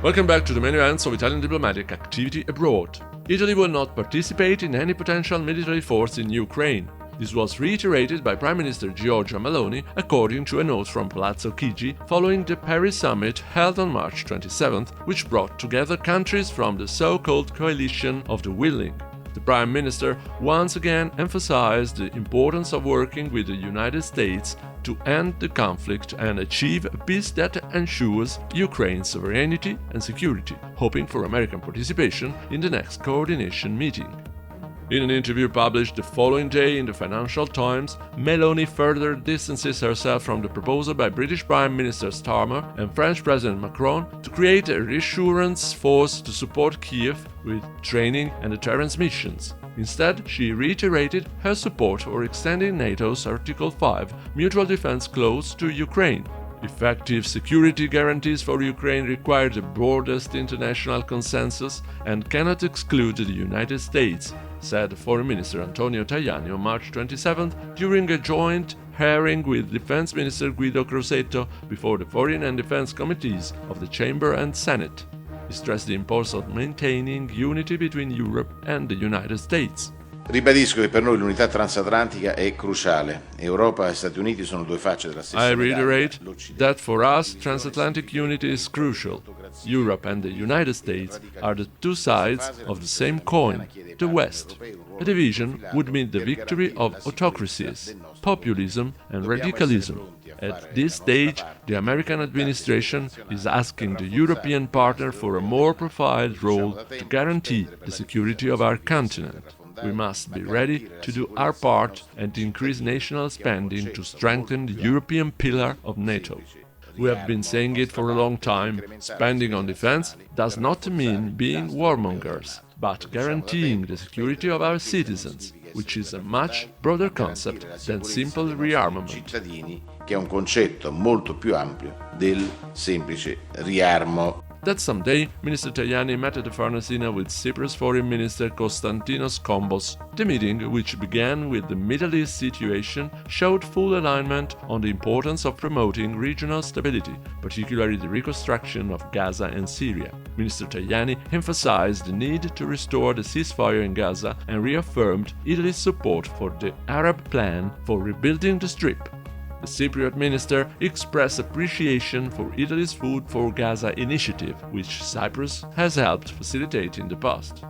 Welcome back to the main events of Italian diplomatic activity abroad. Italy will not participate in any potential military force in Ukraine. This was reiterated by Prime Minister Giorgia Meloni according to a note from Palazzo Chigi following the Paris summit held on March 27th, which brought together countries from the so-called coalition of the willing. The Prime Minister once again emphasized the importance of working with the United States to end the conflict and achieve a peace that ensures Ukraine's sovereignty and security, hoping for American participation in the next coordination meeting. In an interview published the following day in the Financial Times, Meloni further distances herself from the proposal by British Prime Minister Starmer and French President Macron to create a reassurance force to support Kiev with training and deterrence missions. Instead, she reiterated her support for extending NATO's Article 5 mutual defense clause to Ukraine. Effective security guarantees for Ukraine require the broadest international consensus and cannot exclude the United States, said Foreign Minister Antonio Tajani on March 27th during a joint hearing with Defense Minister Guido Crosetto before the Foreign and Defense Committees of the Chamber and Senate. He stressed the importance of maintaining unity between Europe and the United States. Ribadisco che per noi l'unità transatlantica è cruciale. Europa e Stati Uniti sono due facce della stessa I medaglia. reiterate that for us transatlantic unity is crucial. Europe and the United States are the two sides of the same coin, the West. A division would mean the victory of autocracies, populism and radicalism. At this stage, the American administration is asking the European partner for a more profiled role to guarantee the security of our continent. We must be ready to do our part and increase national spending to strengthen the European pillar of NATO. We have been saying it for a long time. Spending on defense does not mean being warmongers, but guaranteeing the security of our citizens, which is a much broader concept than simple rearmament. Che è un concetto molto più ampio del semplice riarmo. That same day, Minister Tajani met at the Farnesina with Cyprus Foreign Minister Konstantinos Kombos. The meeting, which began with the Middle East situation, showed full alignment on the importance of promoting regional stability, particularly the reconstruction of Gaza and Syria. Minister Tajani emphasized the need to restore the ceasefire in Gaza and reaffirmed Italy's support for the Arab plan for rebuilding the Strip. The Cypriot minister expressed appreciation for Italy's Food for Gaza initiative, which Cyprus has helped facilitate in the past.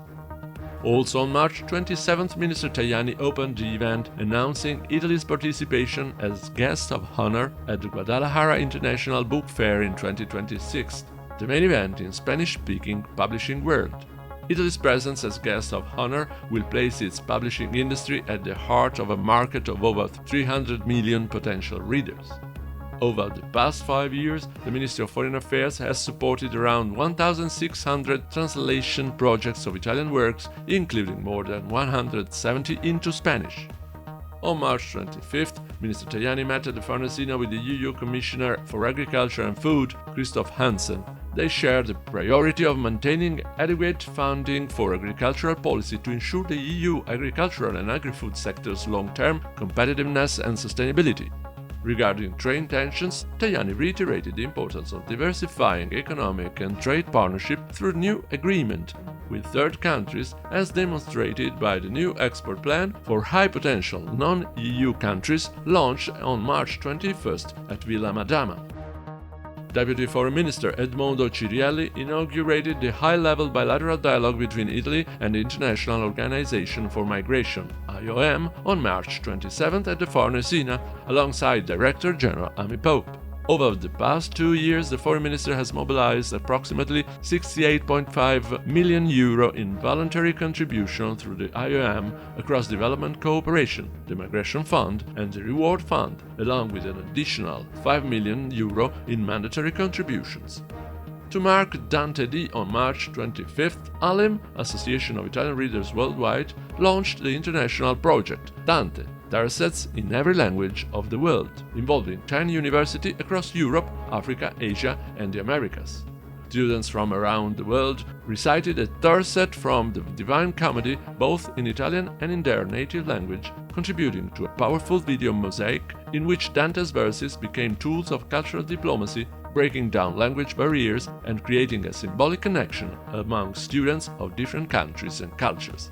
Also on March 27th, Minister Tajani opened the event announcing Italy's participation as guest of honor at the Guadalajara International Book Fair in 2026, the main event in Spanish-speaking publishing world. Italy's presence as guest of honor will place its publishing industry at the heart of a market of over 300 million potential readers. Over the past 5 years, the Ministry of Foreign Affairs has supported around 1,600 translation projects of Italian works, including more than 170 into Spanish. On March 25th, Minister Tajani met at the Farnesina with the EU Commissioner for Agriculture and Food, Christoph Hansen. They shared the priority of maintaining adequate funding for agricultural policy to ensure the EU agricultural and agri-food sector's long-term competitiveness and sustainability. Regarding trade tensions, Tajani reiterated the importance of diversifying economic and trade partnership through new agreement with third countries, as demonstrated by the new export plan for high-potential non-EU countries launched on March 21st at Villa Madama. Deputy Foreign Minister Edmondo Cirielli inaugurated the high-level bilateral dialogue between Italy and the International Organization for Migration, IOM, on March 27th at the Farnesina, alongside Director General Amy Pope. Over the past 2 years, the Foreign Minister has mobilized approximately €68.5 million in voluntary contribution through the IOM across development cooperation, the Migration Fund and the Reward Fund, along with an additional €5 million in mandatory contributions. To mark Dante D on March 25th, ALIM, Association of Italian Readers Worldwide, launched the international project Dante, Datasets in every language of the world, involving 10 universities across Europe, Africa, Asia, and the Americas. Students from around the world recited a Dataset from the Divine Comedy both in Italian and in their native language, contributing to a powerful video mosaic in which Dante's verses became tools of cultural diplomacy, breaking down language barriers and creating a symbolic connection among students of different countries and cultures.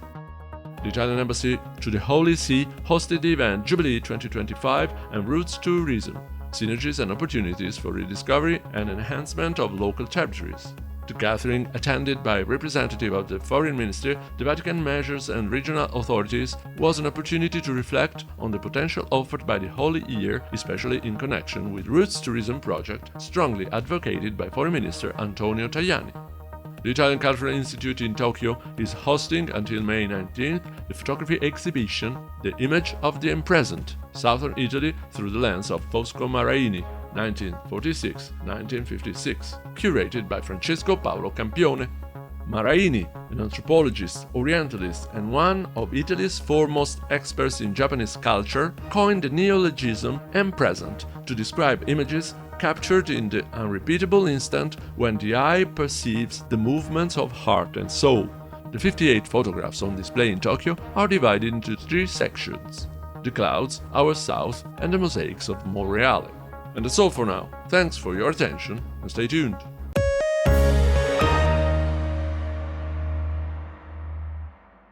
The Italian Embassy to the Holy See hosted the event Jubilee 2025 and Roots Tourism, synergies and opportunities for rediscovery and enhancement of local territories. The gathering, attended by a representative of the Foreign Ministry, the Vatican measures and regional authorities, was an opportunity to reflect on the potential offered by the Holy Year, especially in connection with Roots Tourism project, strongly advocated by Foreign Minister Antonio Tajani. The Italian Cultural Institute in Tokyo is hosting until May 19th the photography exhibition The Image of the Present, Southern Italy through the lens of Fosco Maraini, 1946-1956, curated by Francesco Paolo Campione. Maraini, an anthropologist, orientalist, and one of Italy's foremost experts in Japanese culture, coined the neologism "present" to describe images captured in the unrepeatable instant when the eye perceives the movements of heart and soul. The 58 photographs on display in Tokyo are divided into 3 sections: the clouds, our south, and the mosaics of Monreale. And that's all for now. Thanks for your attention and stay tuned.